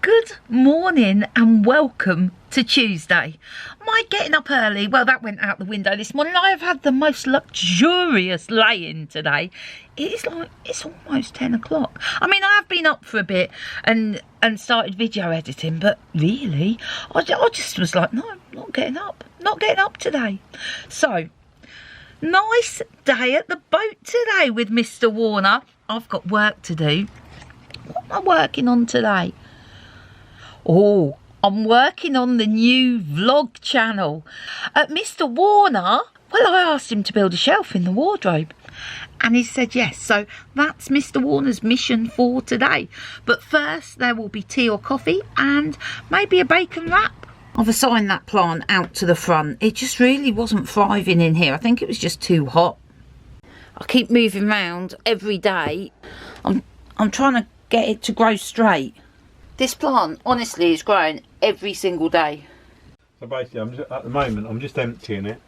Good morning and welcome to Tuesday. My getting up early, well, that went out the window this morning. I have had the most luxurious lay-in today. It's almost 10 o'clock. I mean, I have been up for a bit and started video editing, but really, I just was like, no, not getting up today. So, nice day at the boat today with Mr. Warner. I've got work to do. What am I working on today? Oh, I'm working on the new vlog channel. Mr. Warner, well, I asked him to build a shelf in the wardrobe and he said yes. So that's Mr. Warner's mission for today. But first there will be tea or coffee and maybe a bacon wrap. I've assigned that plant out to the front. It just really wasn't thriving in here. I think it was just too hot. I keep moving around every day. I'm trying to get it to grow straight. This plant, honestly, is growing every single day. So basically, at the moment, I'm just emptying it.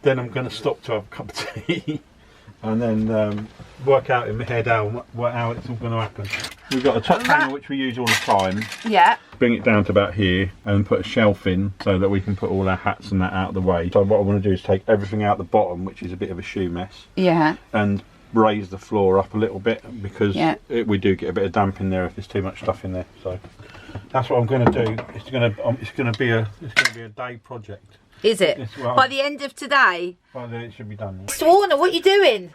Then I'm going to stop to have a cup of tea. And then work out in my head how it's all going to happen. We've got a top panel which we use all the time. Yeah. Bring it down to about here and put a shelf in so that we can put all our hats and that out of the way. So what I want to do is take everything out the bottom, which is a bit of a shoe mess. Yeah. And raise the floor up a little bit because we do get a bit of damp in there if there's too much stuff in there. So that's what I'm going to do. It's going to be a day project. Is it? By the end of today? By then it should be done. Mr. Warner, what are you doing?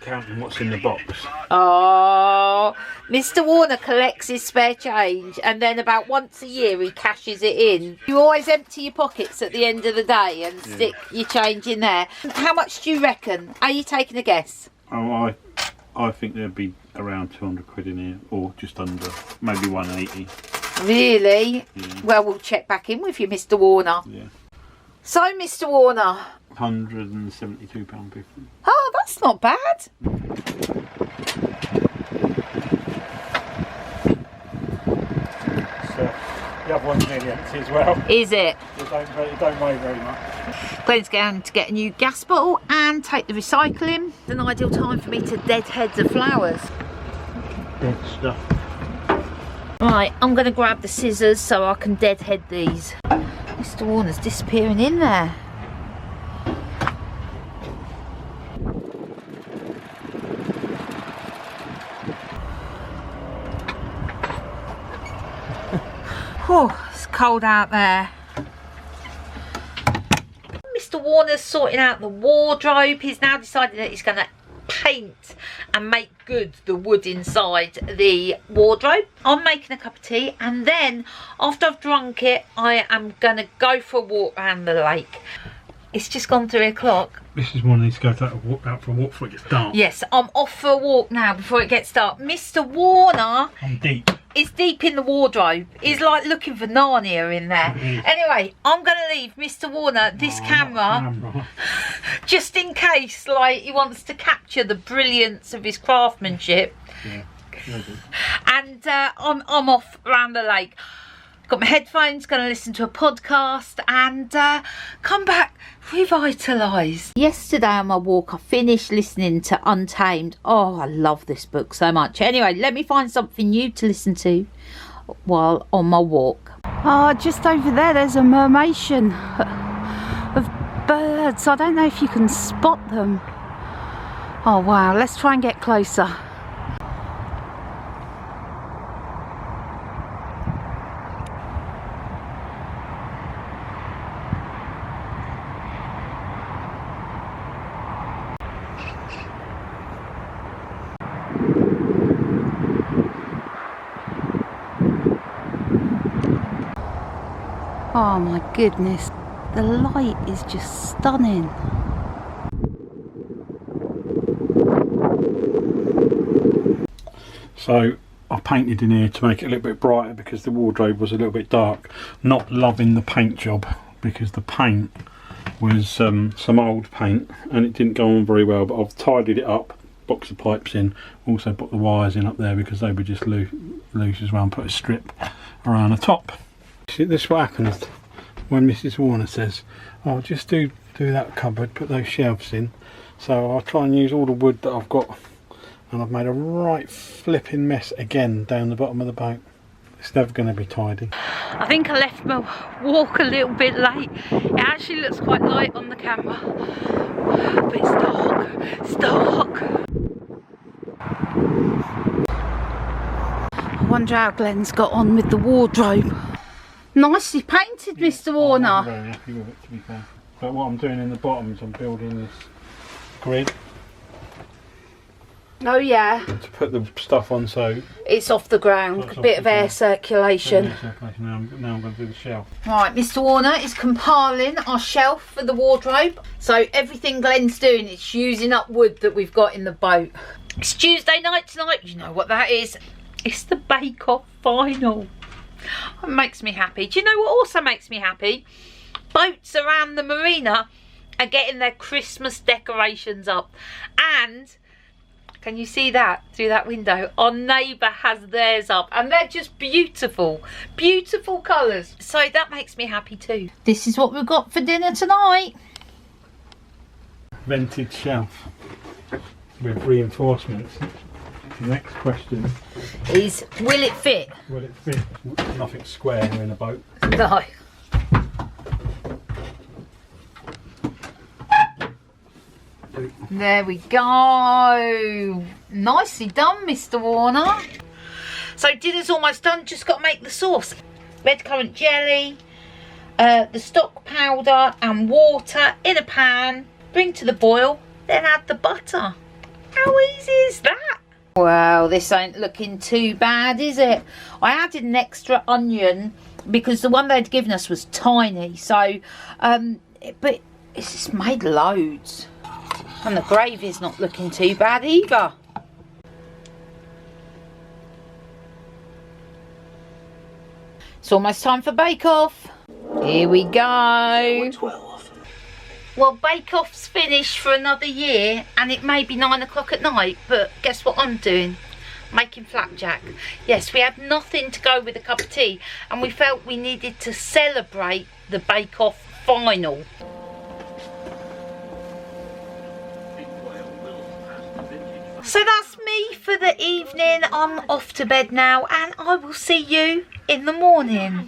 Counting what's in the box. Oh, Mr. Warner collects his spare change and then about once a year he cashes it in. You always empty your pockets at the end of the day and stick your change in there. How much do you reckon? Are you taking a guess? Oh, I think there'd be around 200 quid in here, or just under, maybe 180. Really? Yeah. Well, we'll check back in with you, Mr. Warner. Yeah. So, Mr. Warner. £172.50. Oh, that's not bad. So, the other one's nearly empty as well. Is it? It don't weigh very much. Glenn's going to get a new gas bottle and take the recycling. It's an ideal time for me to deadhead the flowers. Dead stuff. Right, I'm going to grab the scissors so I can deadhead these. Mr. Warner's disappearing in there. Oh, it's cold out there. Mr. Warner's sorting out the wardrobe. He's now decided that he's going to paint and make good the wood inside the wardrobe. I'm making a cup of tea and then after I've drunk it I am going to go for a walk around the lake. It's just gone 3 o'clock. Mrs. Warner needs to go out for a walk before it gets dark. Yes, I'm off for a walk now before it gets dark. Mr. Warner is deep in the wardrobe. He's like looking for Narnia in there. Anyway, I'm going to leave Mr. Warner this camera just in case like he wants to capture the brilliance of his craftsmanship. Yeah. And I'm off around the lake. Got my headphones, going to listen to a podcast and come back revitalised. Yesterday on my walk I finished listening to Untamed. Oh, I love this book so much. Anyway, let me find something new to listen to while on my walk. Oh, just over there's a murmuration of birds. I don't know if you can spot them. Oh wow, let's try and get closer. Oh my goodness, the light is just stunning. So I painted in here to make it a little bit brighter because the wardrobe was a little bit dark. Not loving the paint job because the paint was some old paint and it didn't go on very well, but I've tidied it up, box the pipes in, also put the wires in up there because they were just loose as well, and put a strip around the top. See, this is what happens when Mrs. Warner says, oh, just do that cupboard, put those shelves in. So I'll try and use all the wood that I've got, and I've made a right flipping mess again down the bottom of the boat. It's never going to be tidy. I think I left my walk a little bit late. It actually looks quite light on the camera, but it's dark. It's dark. I wonder how Glenn's got on with the wardrobe. Nicely painted, Mr. Warner. I'm very happy with it, to be fair. But what I'm doing in the bottom is I'm building this grid Oh yeah. to put the stuff on, so It's off the ground, a bit of air circulation. now I'm going to do the shelf. Right, Mr. Warner is compiling our shelf for the wardrobe. So everything Glenn's doing is using up wood that we've got in the boat. It's Tuesday night tonight, you know what that is. It's the Bake Off final. It makes me happy. Do you know what also makes me happy? Boats around the marina are getting their Christmas decorations up. And can you see that through that window? Our neighbour has theirs up and they're just beautiful. Beautiful colours. So that makes me happy too. This is what we've got for dinner tonight. Vented shelf with reinforcements. The next question is, will it fit? Will it fit? Nothing square in a boat. No. There we go. Nicely done, Mr. Warner. So dinner's almost done, just got to make the sauce. Red currant jelly, the stock powder and water in a pan. Bring to the boil, then add the butter. How easy is that? Wow, this ain't looking too bad, is it? I added an extra onion because the one they'd given us was tiny. So, but it's just made loads. And the gravy's not looking too bad either. It's almost time for Bake Off. Here we go. 12. Well, Bake Off's finished for another year and it may be 9 o'clock at night, but guess what I'm doing? Making flapjack. Yes, we had nothing to go with a cup of tea and we felt we needed to celebrate the Bake Off final. So that's me for the evening. I'm off to bed now and I will see you in the morning.